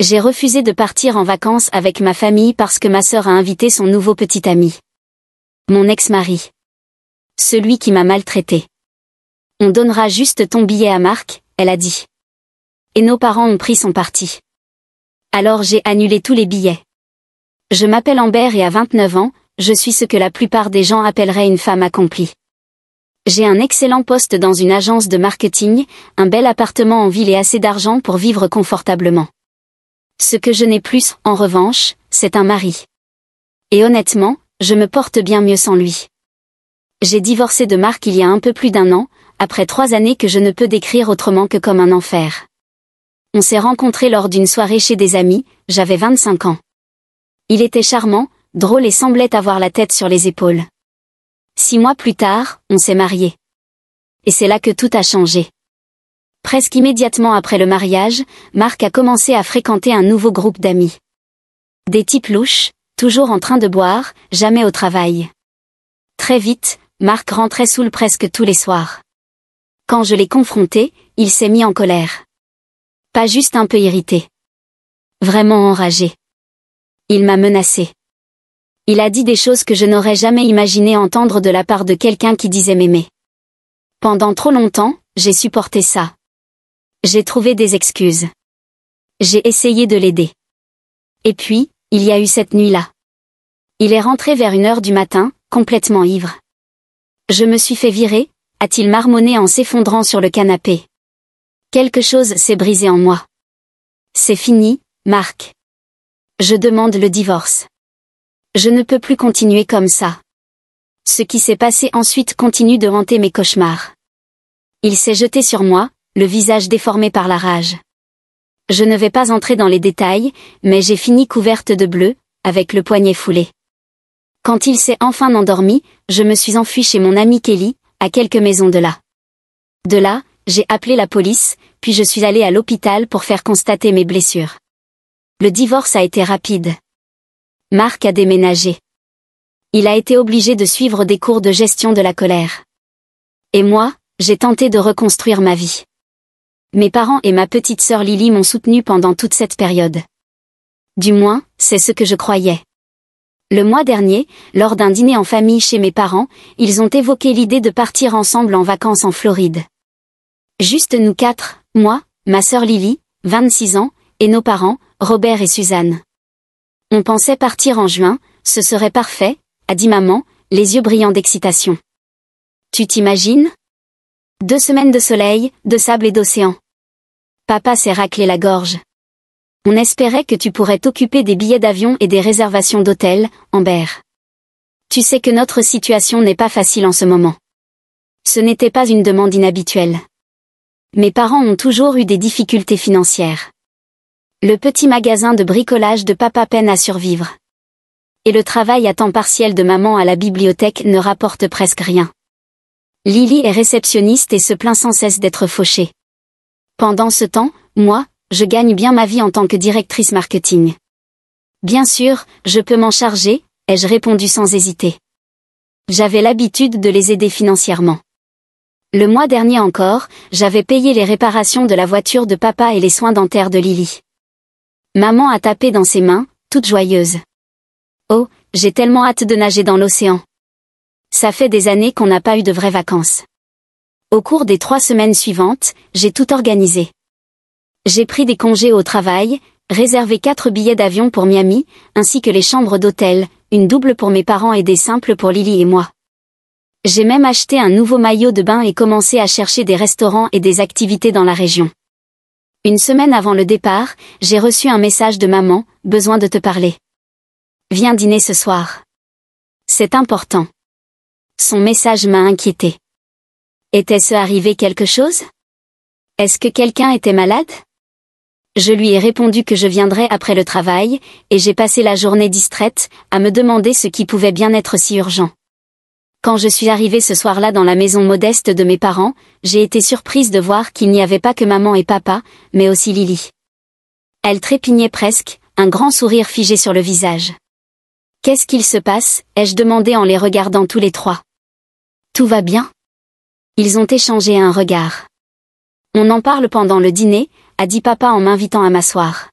J'ai refusé de partir en vacances avec ma famille parce que ma sœur a invité son nouveau petit ami. Mon ex-mari. Celui qui m'a maltraité. On donnera juste ton billet à Marc, elle a dit. Et nos parents ont pris son parti. Alors j'ai annulé tous les billets. Je m'appelle Amber et à 29 ans, je suis ce que la plupart des gens appelleraient une femme accomplie. J'ai un excellent poste dans une agence de marketing, un bel appartement en ville et assez d'argent pour vivre confortablement. Ce que je n'ai plus, en revanche, c'est un mari. Et honnêtement, je me porte bien mieux sans lui. J'ai divorcé de Marc il y a un peu plus d'1 an, après 3 années que je ne peux décrire autrement que comme un enfer. On s'est rencontrés lors d'une soirée chez des amis, j'avais 25 ans. Il était charmant, drôle et semblait avoir la tête sur les épaules. 6 mois plus tard, on s'est mariés. Et c'est là que tout a changé. Presque immédiatement après le mariage, Marc a commencé à fréquenter un nouveau groupe d'amis. Des types louches, toujours en train de boire, jamais au travail. Très vite, Marc rentrait saoul presque tous les soirs. Quand je l'ai confronté, il s'est mis en colère. Pas juste un peu irrité. Vraiment enragé. Il m'a menacé. Il a dit des choses que je n'aurais jamais imaginé entendre de la part de quelqu'un qui disait m'aimer. Pendant trop longtemps, j'ai supporté ça. J'ai trouvé des excuses. J'ai essayé de l'aider. Et puis, il y a eu cette nuit-là. Il est rentré vers 1 heure du matin, complètement ivre. Je me suis fait virer, a-t-il marmonné en s'effondrant sur le canapé. Quelque chose s'est brisé en moi. C'est fini, Marc. Je demande le divorce. Je ne peux plus continuer comme ça. Ce qui s'est passé ensuite continue de hanter mes cauchemars. Il s'est jeté sur moi, le visage déformé par la rage. Je ne vais pas entrer dans les détails, mais j'ai fini couverte de bleu, avec le poignet foulé. Quand il s'est enfin endormi, je me suis enfuie chez mon amie Kelly, à quelques maisons de là. De là, j'ai appelé la police, puis je suis allée à l'hôpital pour faire constater mes blessures. Le divorce a été rapide. Marc a déménagé. Il a été obligé de suivre des cours de gestion de la colère. Et moi, j'ai tenté de reconstruire ma vie. Mes parents et ma petite sœur Lily m'ont soutenue pendant toute cette période. Du moins, c'est ce que je croyais. Le mois dernier, lors d'un dîner en famille chez mes parents, ils ont évoqué l'idée de partir ensemble en vacances en Floride. Juste nous 4, moi, ma sœur Lily, 26 ans, et nos parents, Robert et Suzanne. On pensait partir en juin, ce serait parfait, a dit maman, les yeux brillants d'excitation. Tu t'imagines ? 2 semaines de soleil, de sable et d'océan. Papa s'est raclé la gorge. On espérait que tu pourrais t'occuper des billets d'avion et des réservations d'hôtel, Amber. Tu sais que notre situation n'est pas facile en ce moment. Ce n'était pas une demande inhabituelle. Mes parents ont toujours eu des difficultés financières. Le petit magasin de bricolage de papa peine à survivre. Et le travail à temps partiel de maman à la bibliothèque ne rapporte presque rien. Lily est réceptionniste et se plaint sans cesse d'être fauchée. Pendant ce temps, moi, je gagne bien ma vie en tant que directrice marketing. Bien sûr, je peux m'en charger, ai-je répondu sans hésiter. J'avais l'habitude de les aider financièrement. Le mois dernier encore, j'avais payé les réparations de la voiture de papa et les soins dentaires de Lily. Maman a tapé dans ses mains, toute joyeuse. Oh, j'ai tellement hâte de nager dans l'océan. Ça fait des années qu'on n'a pas eu de vraies vacances. Au cours des 3 semaines suivantes, j'ai tout organisé. J'ai pris des congés au travail, réservé 4 billets d'avion pour Miami, ainsi que les chambres d'hôtel, une double pour mes parents et des simples pour Lily et moi. J'ai même acheté un nouveau maillot de bain et commencé à chercher des restaurants et des activités dans la région. 1 semaine avant le départ, j'ai reçu un message de maman, besoin de te parler. Viens dîner ce soir. C'est important. Son message m'a inquiétée. Était-ce arrivé quelque chose ? Est-ce que quelqu'un était malade ? Je lui ai répondu que je viendrais après le travail, et j'ai passé la journée distraite, à me demander ce qui pouvait bien être si urgent. Quand je suis arrivée ce soir-là dans la maison modeste de mes parents, j'ai été surprise de voir qu'il n'y avait pas que maman et papa, mais aussi Lily. Elle trépignait presque, un grand sourire figé sur le visage. « Qu'est-ce qu'il se passe ?» ai-je demandé en les regardant tous les 3. « Tout va bien ?» Ils ont échangé un regard. « On en parle pendant le dîner », a dit papa en m'invitant à m'asseoir.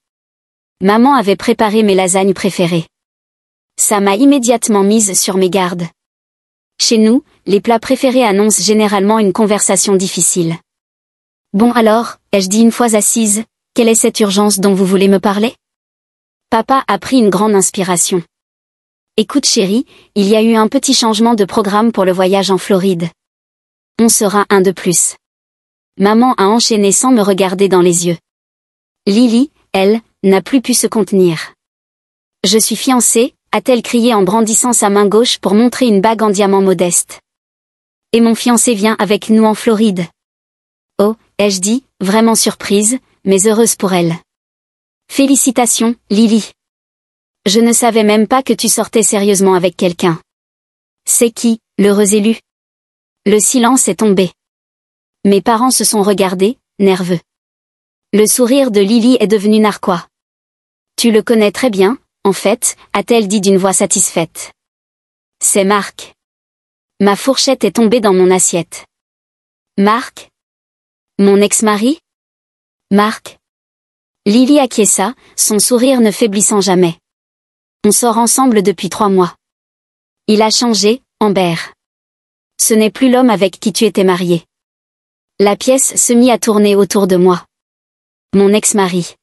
Maman avait préparé mes lasagnes préférées. Ça m'a immédiatement mise sur mes gardes. Chez nous, les plats préférés annoncent généralement une conversation difficile. Bon alors, ai-je dit une fois assise, quelle est cette urgence dont vous voulez me parler? Papa a pris une grande inspiration. Écoute chérie, il y a eu un petit changement de programme pour le voyage en Floride. On sera un de plus. Maman a enchaîné sans me regarder dans les yeux. Lily, elle, n'a plus pu se contenir. Je suis fiancée, a-t-elle crié en brandissant sa main gauche pour montrer une bague en diamant modeste. Et mon fiancé vient avec nous en Floride. Oh, ai-je dit, vraiment surprise, mais heureuse pour elle. Félicitations, Lily. Je ne savais même pas que tu sortais sérieusement avec quelqu'un. C'est qui, l'heureux élu? Le silence est tombé. Mes parents se sont regardés, nerveux. Le sourire de Lily est devenu narquois. Tu le connais très bien, en fait, a-t-elle dit d'une voix satisfaite. C'est Marc. Ma fourchette est tombée dans mon assiette. Marc? Mon ex-mari? Marc? Lily acquiesça, son sourire ne faiblissant jamais. On sort ensemble depuis 3 mois. Il a changé, Amber. Ce n'est plus l'homme avec qui tu étais mariée. La pièce se mit à tourner autour de moi. Mon ex-mari.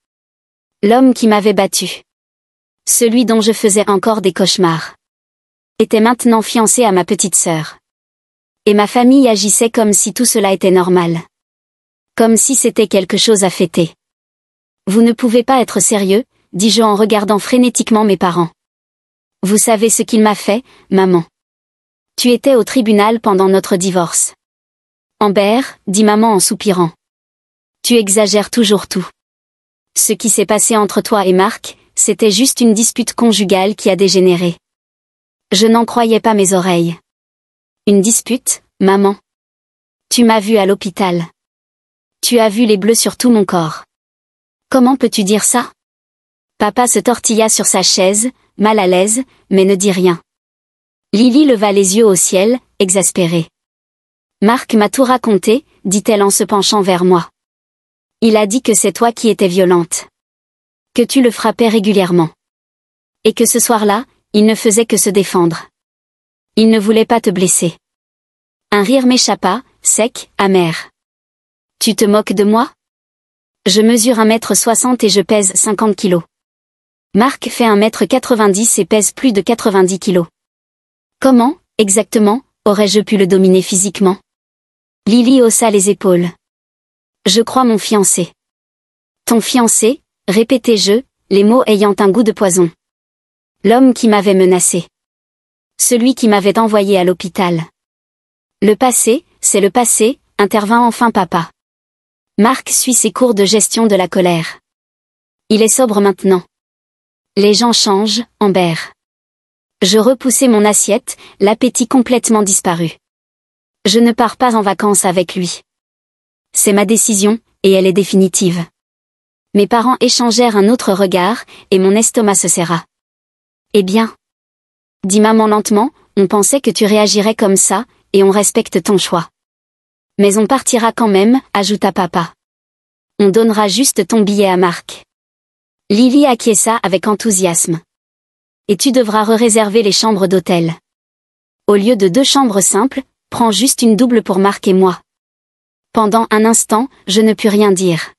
L'homme qui m'avait battu. Celui dont je faisais encore des cauchemars. Était maintenant fiancé à ma petite sœur. Et ma famille agissait comme si tout cela était normal. Comme si c'était quelque chose à fêter. Vous ne pouvez pas être sérieux, dis-je en regardant frénétiquement mes parents. Vous savez ce qu'il m'a fait, maman. Tu étais au tribunal pendant notre divorce. Amber, dit maman en soupirant. Tu exagères toujours tout. Ce qui s'est passé entre toi et Marc, c'était juste une dispute conjugale qui a dégénéré. Je n'en croyais pas mes oreilles. Une dispute, maman? Tu m'as vue à l'hôpital. Tu as vu les bleus sur tout mon corps. Comment peux-tu dire ça? Papa se tortilla sur sa chaise, mal à l'aise, mais ne dit rien. Lily leva les yeux au ciel, exaspérée. Marc m'a tout raconté, dit-elle en se penchant vers moi. Il a dit que c'est toi qui étais violente. Que tu le frappais régulièrement. Et que ce soir-là, il ne faisait que se défendre. Il ne voulait pas te blesser. Un rire m'échappa, sec, amer. Tu te moques de moi? Je mesure 1m60 et je pèse 50 kilos. Marc fait 1m90 et pèse plus de 90 kilos. Comment, exactement, aurais-je pu le dominer physiquement? Lily haussa les épaules. Je crois mon fiancé. Ton fiancé, répétai-je, les mots ayant un goût de poison. L'homme qui m'avait menacé. Celui qui m'avait envoyé à l'hôpital. Le passé, c'est le passé, intervint enfin papa. Marc suit ses cours de gestion de la colère. Il est sobre maintenant. Les gens changent, Amber. Je repoussai mon assiette, l'appétit complètement disparu. Je ne pars pas en vacances avec lui. C'est ma décision, et elle est définitive. Mes parents échangèrent un autre regard, et mon estomac se serra. Eh bien, dit maman lentement, on pensait que tu réagirais comme ça, et on respecte ton choix. Mais on partira quand même, ajouta papa. On donnera juste ton billet à Marc. Lily acquiesça avec enthousiasme. Et tu devras réserver les chambres d'hôtel. Au lieu de 2 chambres simples, prends juste une double pour Marc et moi. Pendant un instant, je ne pus rien dire.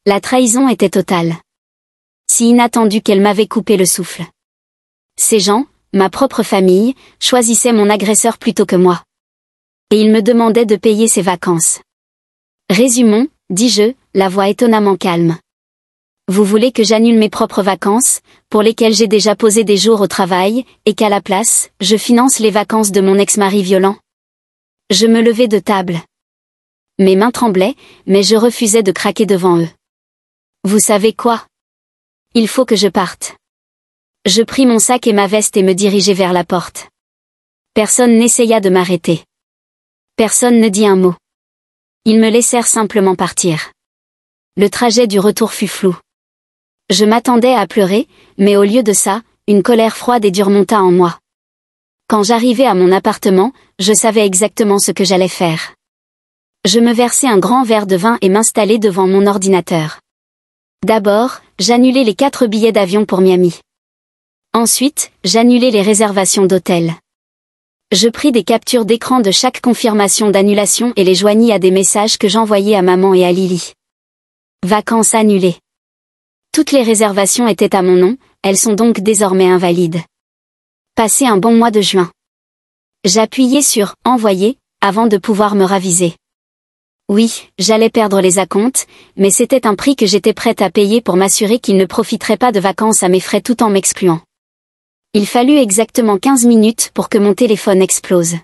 La trahison était totale. Si inattendue qu'elle m'avait coupé le souffle. Ces gens, ma propre famille, choisissaient mon agresseur plutôt que moi. Et ils me demandaient de payer ses vacances. Résumons, dis-je, la voix étonnamment calme. Vous voulez que j'annule mes propres vacances, pour lesquelles j'ai déjà posé des jours au travail, et qu'à la place, je finance les vacances de mon ex-mari violent? Je me levai de table. Mes mains tremblaient, mais je refusais de craquer devant eux. Vous savez quoi? Il faut que je parte. Je pris mon sac et ma veste et me dirigeai vers la porte. Personne n'essaya de m'arrêter. Personne ne dit un mot. Ils me laissèrent simplement partir. Le trajet du retour fut flou. Je m'attendais à pleurer, mais au lieu de ça, une colère froide et dure monta en moi. Quand j'arrivai à mon appartement, je savais exactement ce que j'allais faire. Je me versai un grand verre de vin et m'installai devant mon ordinateur. D'abord, j'annulai les 4 billets d'avion pour Miami. Ensuite, j'annulai les réservations d'hôtel. Je pris des captures d'écran de chaque confirmation d'annulation et les joignis à des messages que j'envoyais à maman et à Lily. Vacances annulées. Toutes les réservations étaient à mon nom, elles sont donc désormais invalides. Passé un bon mois de juin. J'appuyais sur « Envoyer » avant de pouvoir me raviser. Oui, j'allais perdre les acomptes, mais c'était un prix que j'étais prête à payer pour m'assurer qu'il ne profiterait pas de vacances à mes frais tout en m'excluant. Il fallut exactement 15 minutes pour que mon téléphone explose.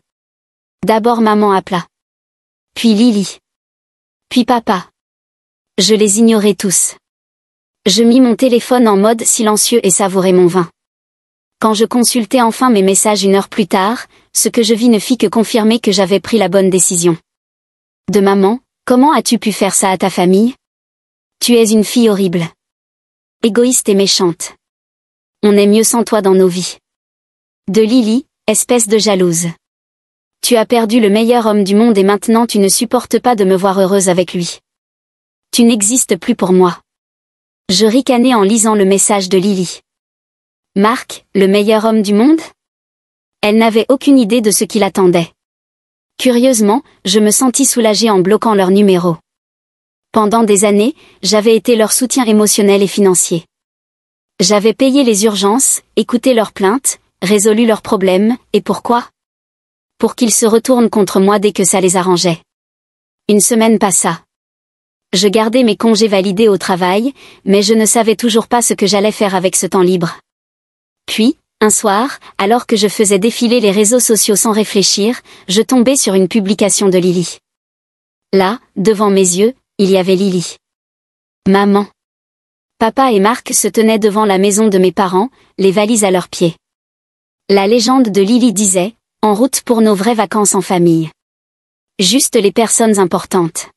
D'abord maman appela. Puis Lily. Puis papa. Je les ignorais tous. Je mis mon téléphone en mode silencieux et savourais mon vin. Quand je consultai enfin mes messages 1 heure plus tard, ce que je vis ne fit que confirmer que j'avais pris la bonne décision. De maman, comment as-tu pu faire ça à ta famille? Tu es une fille horrible. Égoïste et méchante. On est mieux sans toi dans nos vies. De Lily, espèce de jalouse. Tu as perdu le meilleur homme du monde et maintenant tu ne supportes pas de me voir heureuse avec lui. Tu n'existes plus pour moi. Je ricanai en lisant le message de Lily. Marc, le meilleur homme du monde? Elle n'avait aucune idée de ce qui l'attendait. Curieusement, je me sentis soulagée en bloquant leur numéro. Pendant des années, j'avais été leur soutien émotionnel et financier. J'avais payé les urgences, écouté leurs plaintes, résolu leurs problèmes, et pourquoi? Pour qu'ils se retournent contre moi dès que ça les arrangeait. Une semaine passa. Je gardais mes congés validés au travail, mais je ne savais toujours pas ce que j'allais faire avec ce temps libre. Puis, un soir, alors que je faisais défiler les réseaux sociaux sans réfléchir, je tombais sur une publication de Lily. Là, devant mes yeux, il y avait Lily. Maman. Papa et Marc se tenaient devant la maison de mes parents, les valises à leurs pieds. La légende de Lily disait « En route pour nos vraies vacances en famille ». Juste les personnes importantes.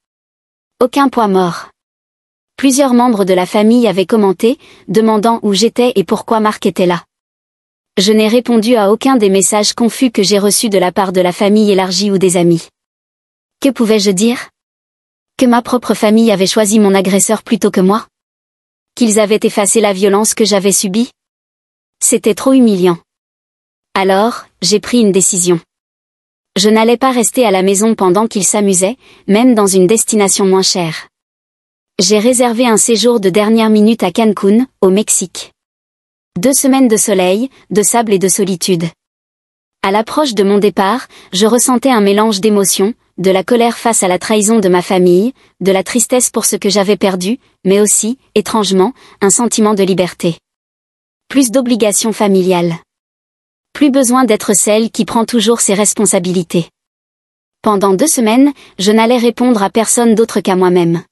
Aucun poids mort. Plusieurs membres de la famille avaient commenté, demandant où j'étais et pourquoi Marc était là. Je n'ai répondu à aucun des messages confus que j'ai reçus de la part de la famille élargie ou des amis. Que pouvais-je dire? Que ma propre famille avait choisi mon agresseur plutôt que moi? Qu'ils avaient effacé la violence que j'avais subie? C'était trop humiliant. Alors, j'ai pris une décision. Je n'allais pas rester à la maison pendant qu'ils s'amusaient, même dans une destination moins chère. J'ai réservé un séjour de dernière minute à Cancún, au Mexique. 2 semaines de soleil, de sable et de solitude. À l'approche de mon départ, je ressentais un mélange d'émotions, de la colère face à la trahison de ma famille, de la tristesse pour ce que j'avais perdu, mais aussi, étrangement, un sentiment de liberté. Plus d'obligations familiales. Plus besoin d'être celle qui prend toujours ses responsabilités. Pendant 2 semaines, je n'allais répondre à personne d'autre qu'à moi-même.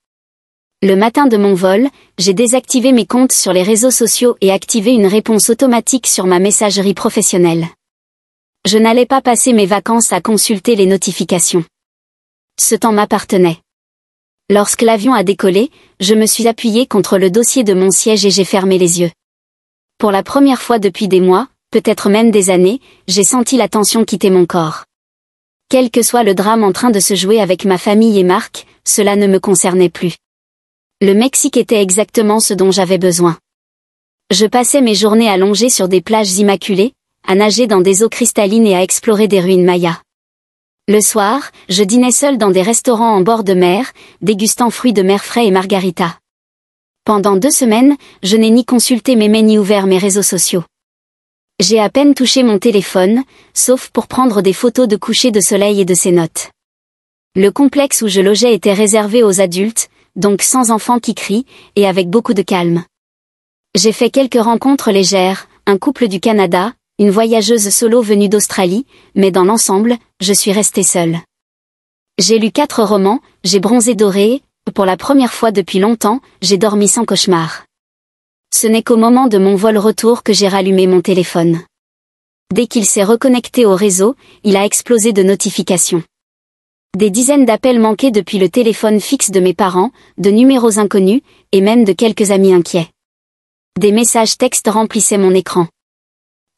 Le matin de mon vol, j'ai désactivé mes comptes sur les réseaux sociaux et activé une réponse automatique sur ma messagerie professionnelle. Je n'allais pas passer mes vacances à consulter les notifications. Ce temps m'appartenait. Lorsque l'avion a décollé, je me suis appuyée contre le dossier de mon siège et j'ai fermé les yeux. Pour la première fois depuis des mois, peut-être même des années, j'ai senti la tension quitter mon corps. Quel que soit le drame en train de se jouer avec ma famille et Marc, cela ne me concernait plus. Le Mexique était exactement ce dont j'avais besoin. Je passais mes journées à longer sur des plages immaculées, à nager dans des eaux cristallines et à explorer des ruines mayas. Le soir, je dînais seule dans des restaurants en bord de mer, dégustant fruits de mer frais et margarita. Pendant 2 semaines, je n'ai ni consulté mes mails ni ouvert mes réseaux sociaux. J'ai à peine touché mon téléphone, sauf pour prendre des photos de coucher de soleil et de ses notes. Le complexe où je logeais était réservé aux adultes, donc sans enfants qui crient, et avec beaucoup de calme. J'ai fait quelques rencontres légères, un couple du Canada, une voyageuse solo venue d'Australie, mais dans l'ensemble, je suis restée seule. J'ai lu 4 romans, j'ai bronzé doré, pour la première fois depuis longtemps, j'ai dormi sans cauchemar. Ce n'est qu'au moment de mon vol retour que j'ai rallumé mon téléphone. Dès qu'il s'est reconnecté au réseau, il a explosé de notifications. Des dizaines d'appels manqués depuis le téléphone fixe de mes parents, de numéros inconnus, et même de quelques amis inquiets. Des messages textes remplissaient mon écran.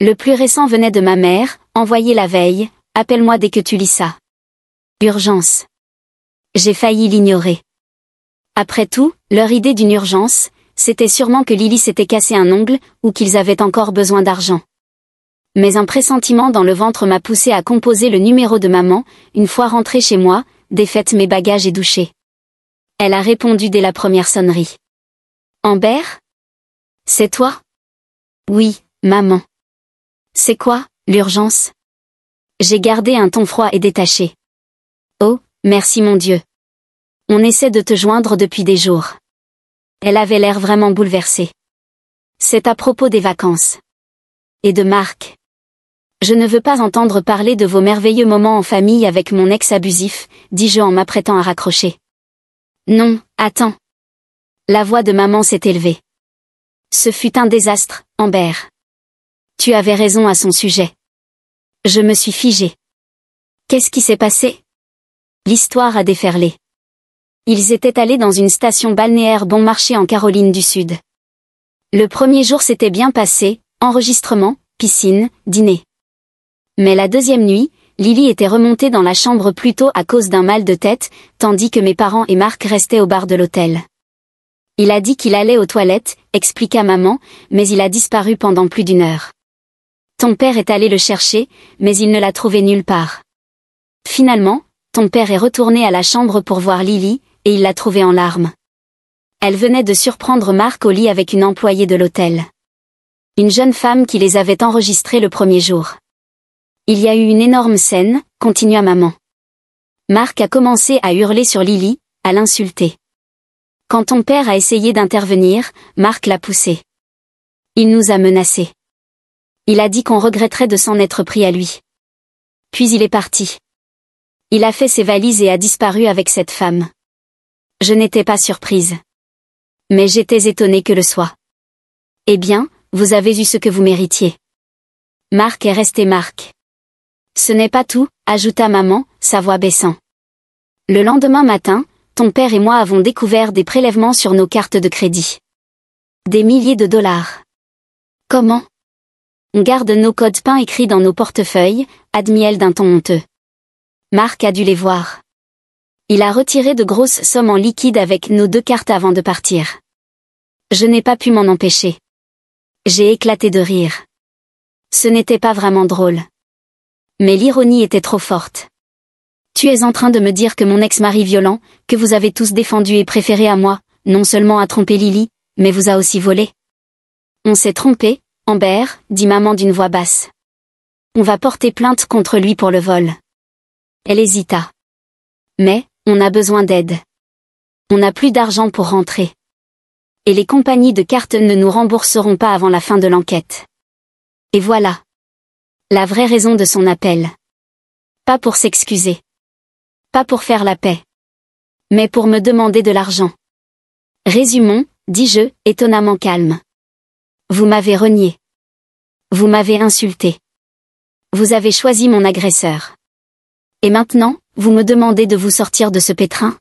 Le plus récent venait de ma mère, envoyé la veille, « Appelle-moi dès que tu lis ça. » Urgence. J'ai failli l'ignorer. Après tout, leur idée d'une urgence, c'était sûrement que Lily s'était cassé un ongle, ou qu'ils avaient encore besoin d'argent. Mais un pressentiment dans le ventre m'a poussé à composer le numéro de maman, une fois rentrée chez moi, défaite mes bagages et douchée. Elle a répondu dès la première sonnerie. Amber? C'est toi? Oui, maman. C'est quoi, l'urgence? J'ai gardé un ton froid et détaché. Oh, merci mon Dieu. On essaie de te joindre depuis des jours. Elle avait l'air vraiment bouleversée. C'est à propos des vacances. Et de Marc. Je ne veux pas entendre parler de vos merveilleux moments en famille avec mon ex abusif, dis-je en m'apprêtant à raccrocher. Non, attends. La voix de maman s'est élevée. Ce fut un désastre, Amber. Tu avais raison à son sujet. Je me suis figée. Qu'est-ce qui s'est passé? L'histoire a déferlé. Ils étaient allés dans une station balnéaire bon marché en Caroline du Sud. Le premier jour s'était bien passé, enregistrement, piscine, dîner. Mais la deuxième nuit, Lily était remontée dans la chambre plus tôt à cause d'un mal de tête, tandis que mes parents et Marc restaient au bar de l'hôtel. Il a dit qu'il allait aux toilettes, expliqua maman, mais il a disparu pendant plus d'1 heure. Ton père est allé le chercher, mais il ne l'a trouvé nulle part. Finalement, ton père est retourné à la chambre pour voir Lily, et il l'a trouvée en larmes. Elle venait de surprendre Marc au lit avec une employée de l'hôtel. Une jeune femme qui les avait enregistrés le premier jour. Il y a eu une énorme scène, continua maman. Marc a commencé à hurler sur Lily, à l'insulter. Quand ton père a essayé d'intervenir, Marc l'a poussé. Il nous a menacés. Il a dit qu'on regretterait de s'en être pris à lui. Puis il est parti. Il a fait ses valises et a disparu avec cette femme. Je n'étais pas surprise. Mais j'étais étonnée que le soit. Eh bien, vous avez eu ce que vous méritiez. Marc est resté Marc. Ce n'est pas tout, ajouta maman, sa voix baissant. Le lendemain matin, ton père et moi avons découvert des prélèvements sur nos cartes de crédit. Des milliers de dollars. Comment? On garde nos codes peints écrits dans nos portefeuilles, admit-elle d'un ton honteux. Marc a dû les voir. Il a retiré de grosses sommes en liquide avec nos 2 cartes avant de partir. Je n'ai pas pu m'en empêcher. J'ai éclaté de rire. Ce n'était pas vraiment drôle. Mais l'ironie était trop forte. Tu es en train de me dire que mon ex-mari violent, que vous avez tous défendu et préféré à moi, non seulement a trompé Lily, mais vous a aussi volé. On s'est trompé, Amber, dit maman d'une voix basse. On va porter plainte contre lui pour le vol. Elle hésita. Mais, on a besoin d'aide. On n'a plus d'argent pour rentrer. Et les compagnies de cartes ne nous rembourseront pas avant la fin de l'enquête. Et voilà. La vraie raison de son appel. Pas pour s'excuser. Pas pour faire la paix. Mais pour me demander de l'argent. Résumons, dis-je, étonnamment calme. Vous m'avez renié. Vous m'avez insulté. Vous avez choisi mon agresseur. Et maintenant, vous me demandez de vous sortir de ce pétrin?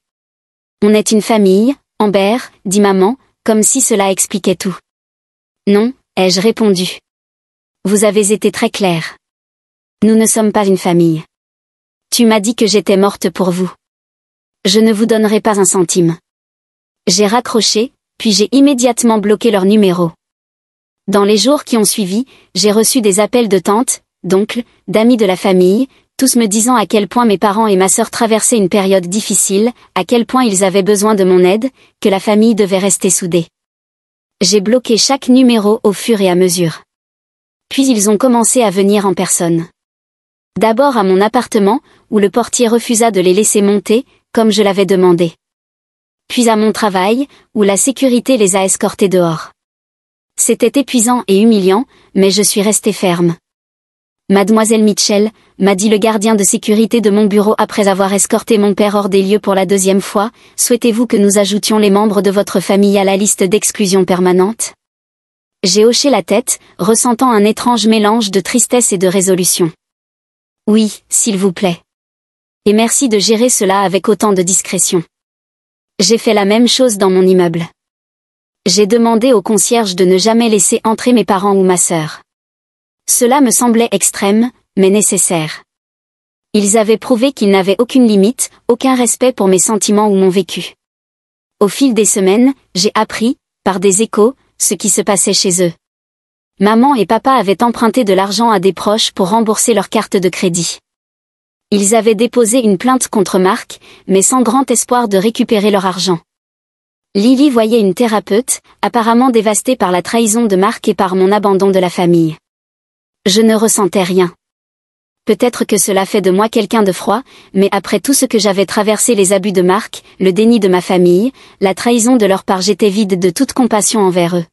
On est une famille, Amber, dit maman, comme si cela expliquait tout. Non, ai-je répondu. Vous avez été très clair. Nous ne sommes pas une famille. Tu m'as dit que j'étais morte pour vous. Je ne vous donnerai pas un centime. J'ai raccroché, puis j'ai immédiatement bloqué leur numéro. Dans les jours qui ont suivi, j'ai reçu des appels de tantes, d'oncles, d'amis de la famille, tous me disant à quel point mes parents et ma sœur traversaient une période difficile, à quel point ils avaient besoin de mon aide, que la famille devait rester soudée. J'ai bloqué chaque numéro au fur et à mesure. Puis ils ont commencé à venir en personne. D'abord à mon appartement, où le portier refusa de les laisser monter, comme je l'avais demandé. Puis à mon travail, où la sécurité les a escortés dehors. C'était épuisant et humiliant, mais je suis restée ferme. Mademoiselle Mitchell, m'a dit le gardien de sécurité de mon bureau après avoir escorté mon père hors des lieux pour la 2e fois, souhaitez-vous que nous ajoutions les membres de votre famille à la liste d'exclusion permanente? J'ai hoché la tête, ressentant un étrange mélange de tristesse et de résolution. Oui, s'il vous plaît. Et merci de gérer cela avec autant de discrétion. J'ai fait la même chose dans mon immeuble. J'ai demandé au concierge de ne jamais laisser entrer mes parents ou ma sœur. Cela me semblait extrême, mais nécessaire. Ils avaient prouvé qu'ils n'avaient aucune limite, aucun respect pour mes sentiments ou mon vécu. Au fil des semaines, j'ai appris, par des échos, ce qui se passait chez eux. Maman et papa avaient emprunté de l'argent à des proches pour rembourser leur carte de crédit. Ils avaient déposé une plainte contre Marc, mais sans grand espoir de récupérer leur argent. Lily voyait une thérapeute, apparemment dévastée par la trahison de Marc et par mon abandon de la famille. Je ne ressentais rien. Peut-être que cela fait de moi quelqu'un de froid, mais après tout ce que j'avais traversé, les abus de Marc, le déni de ma famille, la trahison de leur part, j'étais vide de toute compassion envers eux.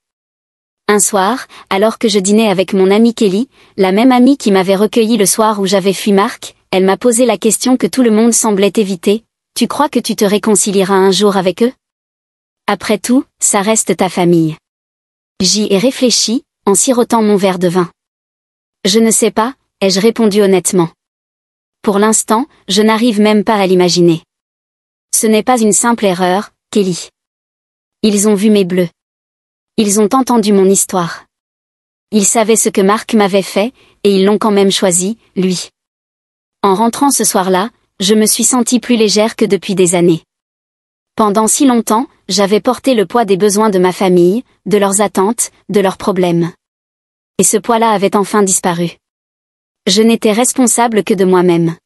Un soir, alors que je dînais avec mon amie Kelly, la même amie qui m'avait recueilli le soir où j'avais fui Marc, elle m'a posé la question que tout le monde semblait éviter: tu crois que tu te réconcilieras un jour avec eux? Après tout, ça reste ta famille. J'y ai réfléchi, en sirotant mon verre de vin. Je ne sais pas, ai-je répondu honnêtement. Pour l'instant, je n'arrive même pas à l'imaginer. Ce n'est pas une simple erreur, Kelly. Ils ont vu mes bleus. Ils ont entendu mon histoire. Ils savaient ce que Marc m'avait fait, et ils l'ont quand même choisi, lui. En rentrant ce soir-là, je me suis sentie plus légère que depuis des années. Pendant si longtemps, j'avais porté le poids des besoins de ma famille, de leurs attentes, de leurs problèmes. Et ce poids-là avait enfin disparu. Je n'étais responsable que de moi-même.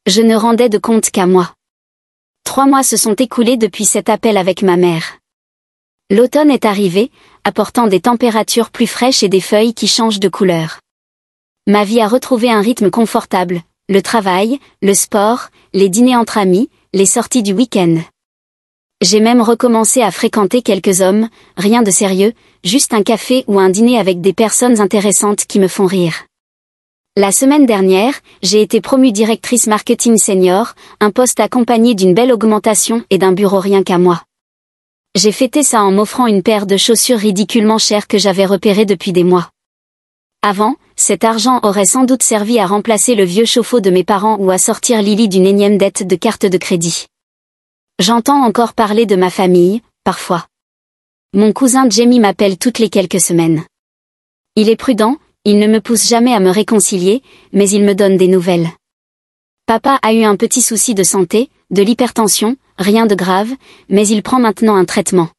Je ne rendais de compte qu'à moi. 3 mois se sont écoulés depuis cet appel avec ma mère. L'automne est arrivé, apportant des températures plus fraîches et des feuilles qui changent de couleur. Ma vie a retrouvé un rythme confortable, le travail, le sport, les dîners entre amis, les sorties du week-end. J'ai même recommencé à fréquenter quelques hommes, rien de sérieux, juste un café ou un dîner avec des personnes intéressantes qui me font rire. La semaine dernière, j'ai été promue directrice marketing senior, un poste accompagné d'une belle augmentation et d'un bureau rien qu'à moi. J'ai fêté ça en m'offrant une paire de chaussures ridiculement chères que j'avais repérées depuis des mois. Avant, cet argent aurait sans doute servi à remplacer le vieux chauffe-eau de mes parents ou à sortir Lily d'une énième dette de carte de crédit. J'entends encore parler de ma famille, parfois. Mon cousin Jamie m'appelle toutes les quelques semaines. Il est prudent, il ne me pousse jamais à me réconcilier, mais il me donne des nouvelles. Papa a eu un petit souci de santé, de l'hypertension, rien de grave, mais il prend maintenant un traitement.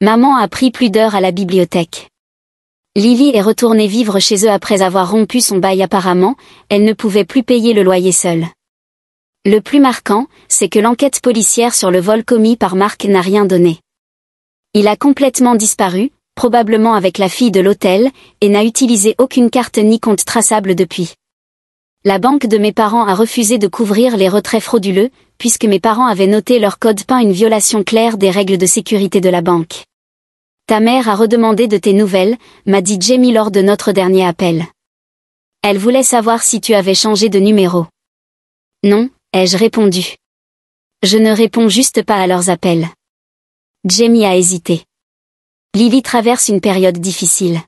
Maman a pris plus d'heures à la bibliothèque. Lily est retournée vivre chez eux après avoir rompu son bail apparemment, elle ne pouvait plus payer le loyer seule. Le plus marquant, c'est que l'enquête policière sur le vol commis par Marc n'a rien donné. Il a complètement disparu, probablement avec la fille de l'hôtel, et n'a utilisé aucune carte ni compte traçable depuis. La banque de mes parents a refusé de couvrir les retraits frauduleux, puisque mes parents avaient noté leur code PIN, une violation claire des règles de sécurité de la banque. Ta mère a redemandé de tes nouvelles, m'a dit Jamie lors de notre dernier appel. Elle voulait savoir si tu avais changé de numéro. Non, ai-je répondu. Je ne réponds juste pas à leurs appels. Jamie a hésité. Lily traverse une période difficile.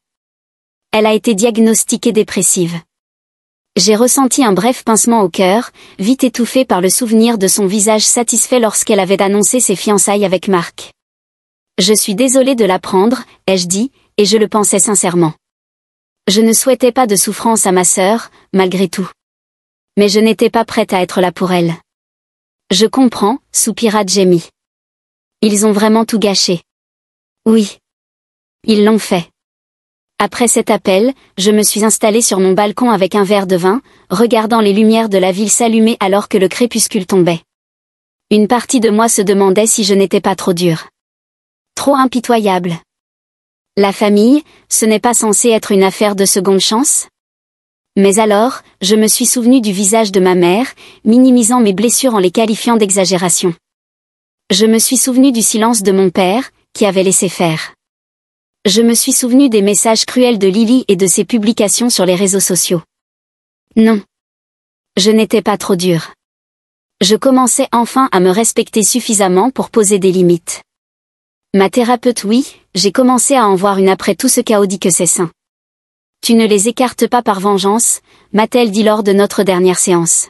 Elle a été diagnostiquée dépressive. J'ai ressenti un bref pincement au cœur, vite étouffé par le souvenir de son visage satisfait lorsqu'elle avait annoncé ses fiançailles avec Marc. Je suis désolée de l'apprendre, ai-je dit, et je le pensais sincèrement. Je ne souhaitais pas de souffrance à ma sœur, malgré tout. Mais je n'étais pas prête à être là pour elle. Je comprends, soupira Jamie. Ils ont vraiment tout gâché. Oui. Ils l'ont fait. Après cet appel, je me suis installée sur mon balcon avec un verre de vin, regardant les lumières de la ville s'allumer alors que le crépuscule tombait. Une partie de moi se demandait si je n'étais pas trop dure. Trop impitoyable. La famille, ce n'est pas censé être une affaire de seconde chance? Mais alors, je me suis souvenue du visage de ma mère, minimisant mes blessures en les qualifiant d'exagération. Je me suis souvenue du silence de mon père, qui avait laissé faire. Je me suis souvenue des messages cruels de Lily et de ses publications sur les réseaux sociaux. Non. Je n'étais pas trop dure. Je commençais enfin à me respecter suffisamment pour poser des limites. Ma thérapeute, oui, j'ai commencé à en voir une après tout ce chaos dit que c'est sain. Tu ne les écartes pas par vengeance, m'a-t-elle dit lors de notre dernière séance.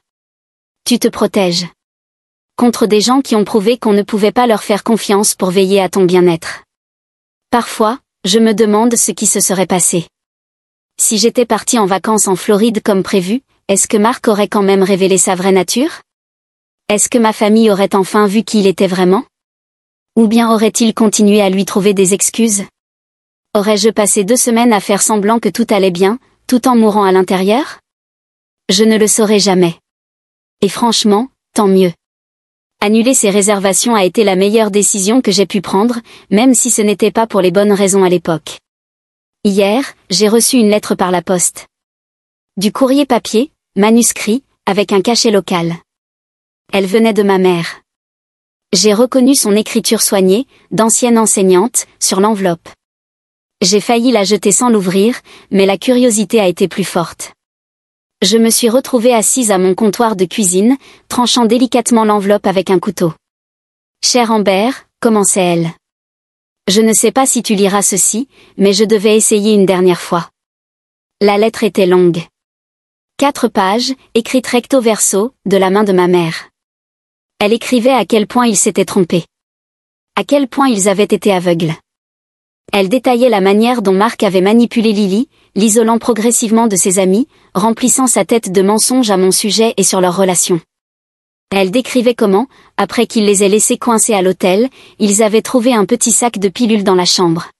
Tu te protèges. Contre des gens qui ont prouvé qu'on ne pouvait pas leur faire confiance pour veiller à ton bien-être. Parfois, je me demande ce qui se serait passé. Si j'étais partie en vacances en Floride comme prévu, est-ce que Marc aurait quand même révélé sa vraie nature? Est-ce que ma famille aurait enfin vu qui il était vraiment? Ou bien aurait-il continué à lui trouver des excuses? Aurais-je passé 2 semaines à faire semblant que tout allait bien, tout en mourant à l'intérieur? Je ne le saurais jamais. Et franchement, tant mieux. Annuler ces réservations a été la meilleure décision que j'ai pu prendre, même si ce n'était pas pour les bonnes raisons à l'époque. Hier, j'ai reçu une lettre par la poste. Du courrier papier, manuscrit, avec un cachet local. Elle venait de ma mère. J'ai reconnu son écriture soignée, d'ancienne enseignante, sur l'enveloppe. J'ai failli la jeter sans l'ouvrir, mais la curiosité a été plus forte. Je me suis retrouvée assise à mon comptoir de cuisine, tranchant délicatement l'enveloppe avec un couteau. « Cher Amber », commençait-elle. « Je ne sais pas si tu liras ceci, mais je devais essayer une dernière fois. » La lettre était longue. 4 pages, écrites recto verso, de la main de ma mère. Elle écrivait à quel point ils s'étaient trompés. À quel point ils avaient été aveugles. Elle détaillait la manière dont Mark avait manipulé Lily, l'isolant progressivement de ses amis, remplissant sa tête de mensonges à mon sujet et sur leur relation. Elle décrivait comment, après qu'il les ait laissés coincés à l'hôtel, ils avaient trouvé un petit sac de pilules dans la chambre.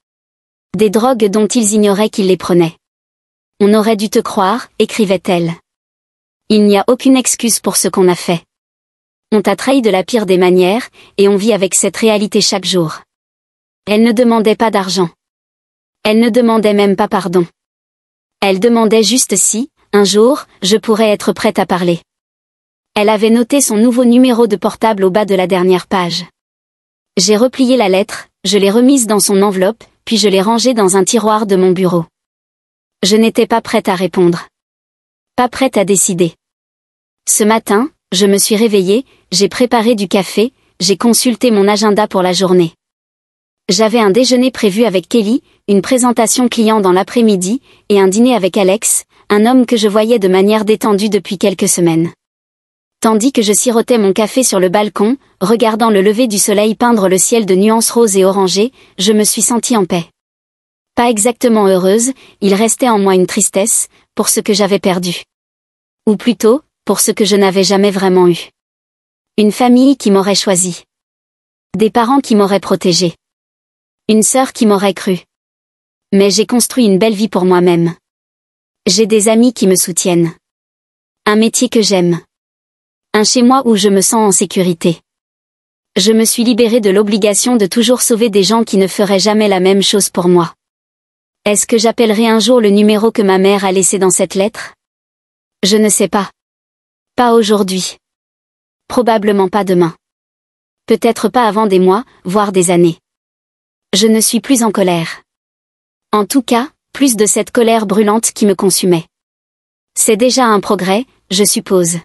Des drogues dont ils ignoraient qu'ils les prenaient. « On aurait dû te croire », écrivait-elle. « Il n'y a aucune excuse pour ce qu'on a fait. On t'a trahi de la pire des manières, et on vit avec cette réalité chaque jour. » Elle ne demandait pas d'argent. Elle ne demandait même pas pardon. Elle demandait juste si, un jour, je pourrais être prête à parler. Elle avait noté son nouveau numéro de portable au bas de la dernière page. J'ai replié la lettre, je l'ai remise dans son enveloppe, puis je l'ai rangée dans un tiroir de mon bureau. Je n'étais pas prête à répondre. Pas prête à décider. Ce matin, je me suis réveillée, j'ai préparé du café, j'ai consulté mon agenda pour la journée. J'avais un déjeuner prévu avec Kelly, une présentation client dans l'après-midi, et un dîner avec Alex, un homme que je voyais de manière détendue depuis quelques semaines. Tandis que je sirotais mon café sur le balcon, regardant le lever du soleil peindre le ciel de nuances roses et orangées, je me suis sentie en paix. Pas exactement heureuse, il restait en moi une tristesse, pour ce que j'avais perdu. Ou plutôt, pour ce que je n'avais jamais vraiment eu. Une famille qui m'aurait choisi. Des parents qui m'auraient protégée. Une sœur qui m'aurait cru. Mais j'ai construit une belle vie pour moi-même. J'ai des amis qui me soutiennent. Un métier que j'aime. Un chez-moi où je me sens en sécurité. Je me suis libérée de l'obligation de toujours sauver des gens qui ne feraient jamais la même chose pour moi. Est-ce que j'appellerai un jour le numéro que ma mère a laissé dans cette lettre? Je ne sais pas. Pas aujourd'hui. Probablement pas demain. Peut-être pas avant des mois, voire des années. Je ne suis plus en colère. En tout cas, plus de cette colère brûlante qui me consumait. C'est déjà un progrès, je suppose.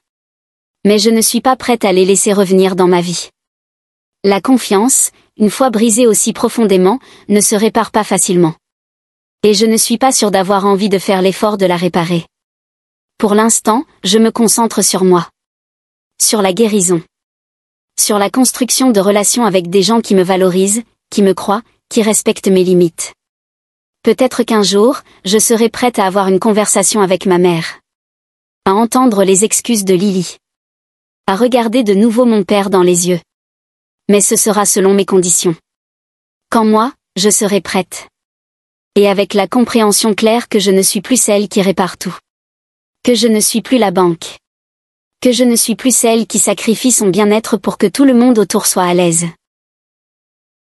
Mais je ne suis pas prête à les laisser revenir dans ma vie. La confiance, une fois brisée aussi profondément, ne se répare pas facilement. Et je ne suis pas sûre d'avoir envie de faire l'effort de la réparer. Pour l'instant, je me concentre sur moi. Sur la guérison. Sur la construction de relations avec des gens qui me valorisent, qui me croient, qui respectent mes limites. Peut-être qu'un jour, je serai prête à avoir une conversation avec ma mère. À entendre les excuses de Lily. À regarder de nouveau mon père dans les yeux. Mais ce sera selon mes conditions. Quand moi, je serai prête. Et avec la compréhension claire que je ne suis plus celle qui répare tout. Que je ne suis plus la banque. Que je ne suis plus celle qui sacrifie son bien-être pour que tout le monde autour soit à l'aise.